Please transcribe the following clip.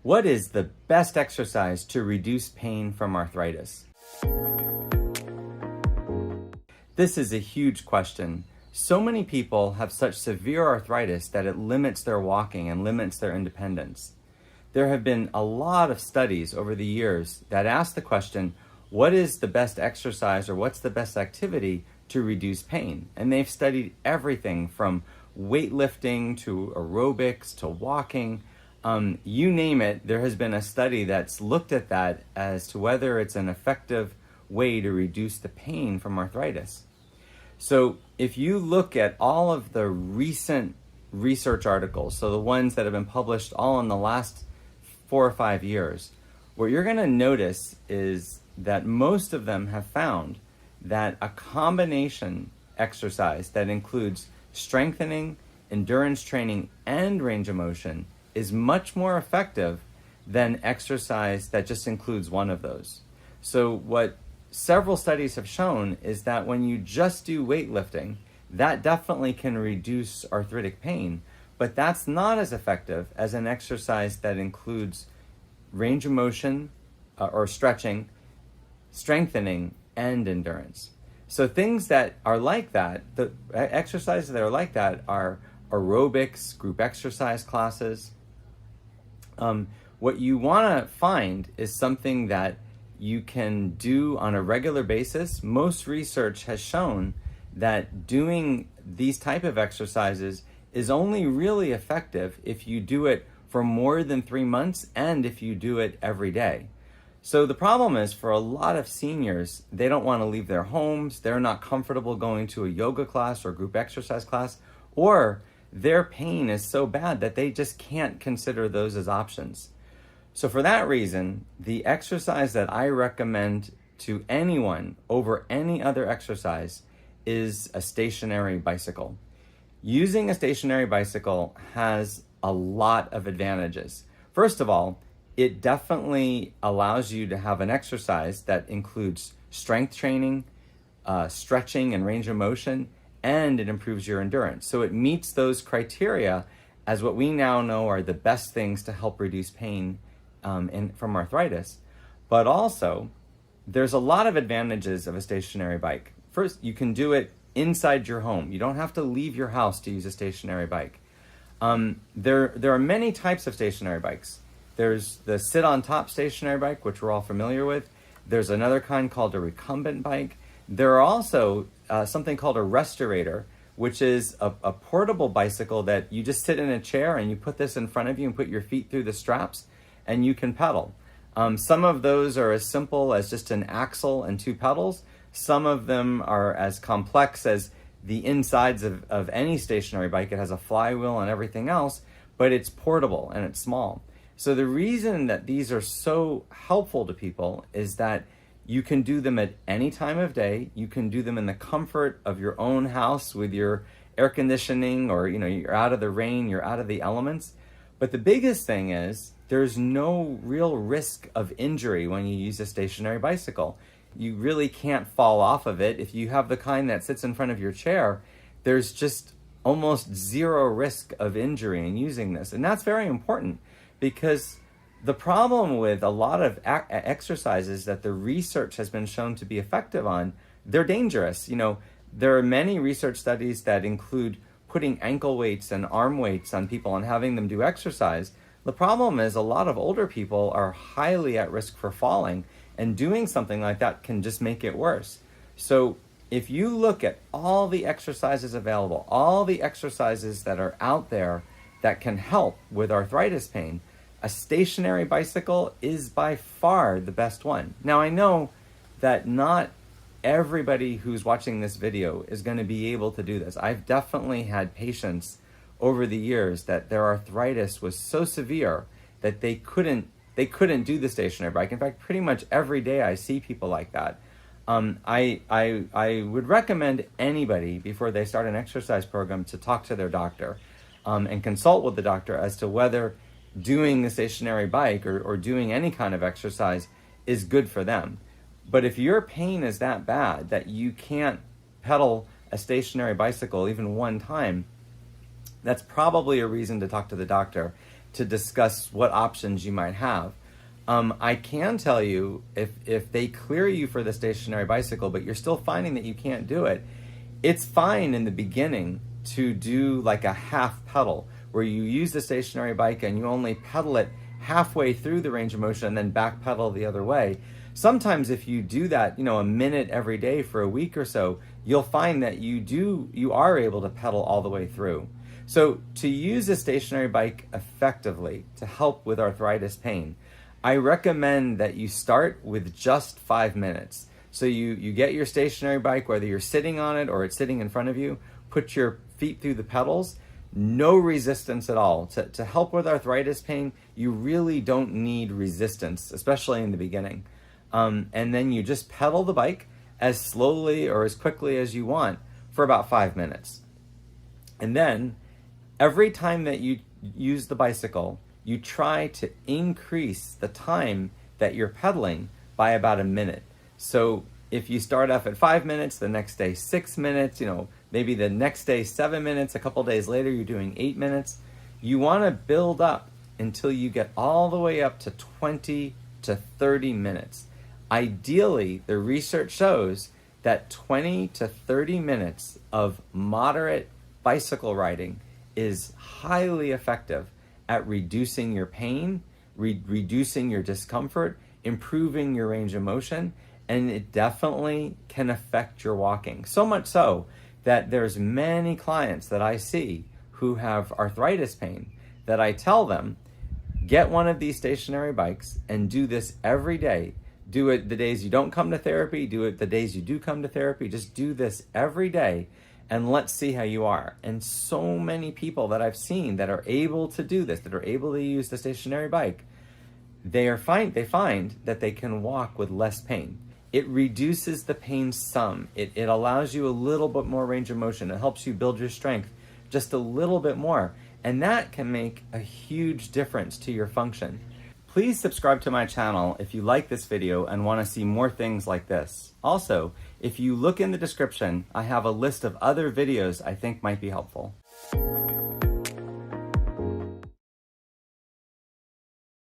What is the best exercise to reduce pain from arthritis? This is a huge question. So many people have such severe arthritis that it limits their walking and limits their independence. There have been a lot of studies over the years that ask the question, what is the best exercise or what's the best activity to reduce pain? And they've studied everything from weightlifting to aerobics to walking. You name it, there has been a study that's looked at that as to whether it's an effective way to reduce the pain from arthritis. So if you look at all of the recent research articles, so the ones that have been published all in the last 4 or 5 years, what you're going to notice is that most of them have found that a combination exercise that includes strengthening, endurance training, and range of motion is much more effective than exercise that just includes one of those. So what several studies have shown is that when you just do weightlifting, that definitely can reduce arthritic pain, but that's not as effective as an exercise that includes range of motion or stretching, strengthening, and endurance. So things that are like that, the exercises that are like that are aerobics, group exercise classes. What you want to find is something that you can do on a regular basis. Most research has shown that doing these type of exercises is only really effective if you do it for more than 3 months and if you do it every day. So the problem is for a lot of seniors, they don't want to leave their homes, they're not comfortable going to a yoga class or group exercise class, or their pain is so bad that they just can't consider those as options. So for that reason, the exercise that I recommend to anyone over any other exercise is a stationary bicycle. Using a stationary bicycle has a lot of advantages. First of all, it definitely allows you to have an exercise that includes strength training, stretching and range of motion, and it improves your endurance. So it meets those criteria as what we now know are the best things to help reduce pain from arthritis. But also, there's a lot of advantages of a stationary bike. First, you can do it inside your home. You don't have to leave your house to use a stationary bike. There are many types of stationary bikes. There's the sit-on-top stationary bike, which we're all familiar with. There's another kind called a recumbent bike. There are also something called a restaurator, which is a portable bicycle that you just sit in a chair and you put this in front of you and put your feet through the straps and you can pedal. Some of those are as simple as just an axle and 2 pedals. Some of them are as complex as the insides of any stationary bike. It has a flywheel and everything else, but it's portable and it's small. So the reason that these are so helpful to people is that you can do them at any time of day. You can do them in the comfort of your own house with your air conditioning, or you're out of the rain, you're out of the elements. But the biggest thing is there's no real risk of injury when you use a stationary bicycle. You really can't fall off of it. If you have the kind that sits in front of your chair, there's just almost zero risk of injury in using this. And that's very important, because the problem with a lot of exercises that the research has been shown to be effective on, they're dangerous. There are many research studies that include putting ankle weights and arm weights on people and having them do exercise. The problem is a lot of older people are highly at risk for falling, and doing something like that can just make it worse. So if you look at all the exercises available, all the exercises that are out there that can help with arthritis pain, a stationary bicycle is by far the best one. Now, I know that not everybody who's watching this video is going to be able to do this. I've definitely had patients over the years that their arthritis was so severe that they couldn't do the stationary bike. In fact, pretty much every day I see people like that. I would recommend anybody before they start an exercise program to talk to their doctor and consult with the doctor as to whether doing the stationary bike or doing any kind of exercise is good for them. But if your pain is that bad that you can't pedal a stationary bicycle even one time, that's probably a reason to talk to the doctor to discuss what options you might have. I can tell you, if they clear you for the stationary bicycle, but you're still finding that you can't do it, it's fine in the beginning to do like a half pedal, where you use the stationary bike and you only pedal it halfway through the range of motion and then back pedal the other way. Sometimes if you do that, a minute every day for a week or so, you'll find that you are able to pedal all the way through. So to use a stationary bike effectively to help with arthritis pain, I recommend that you start with just 5 minutes. So you get your stationary bike, whether you're sitting on it or it's sitting in front of you, put your feet through the pedals, no resistance at all. To help with arthritis pain, you really don't need resistance, especially in the beginning. And then you just pedal the bike as slowly or as quickly as you want for about 5 minutes. And then every time that you use the bicycle, you try to increase the time that you're pedaling by about a minute. So if you start off at 5 minutes, the next day 6 minutes, maybe the next day 7 minutes, a couple days later you're doing 8 minutes. You want to build up until you get all the way up to 20 to 30 minutes. Ideally, the research shows that 20 to 30 minutes of moderate bicycle riding is highly effective at reducing your pain, reducing your discomfort, improving your range of motion, and it definitely can affect your walking. So much so that there's many clients that I see who have arthritis pain that I tell them, get one of these stationary bikes and do this every day. Do it the days you don't come to therapy, do it the days you do come to therapy. Just do this every day and let's see how you are. And so many people that I've seen that are able to do this, that are able to use the stationary bike, they find that they can walk with less pain. It reduces the pain some. It allows you a little bit more range of motion. It helps you build your strength just a little bit more. And that can make a huge difference to your function. Please subscribe to my channel if you like this video and want to see more things like this. Also, if you look in the description, I have a list of other videos I think might be helpful.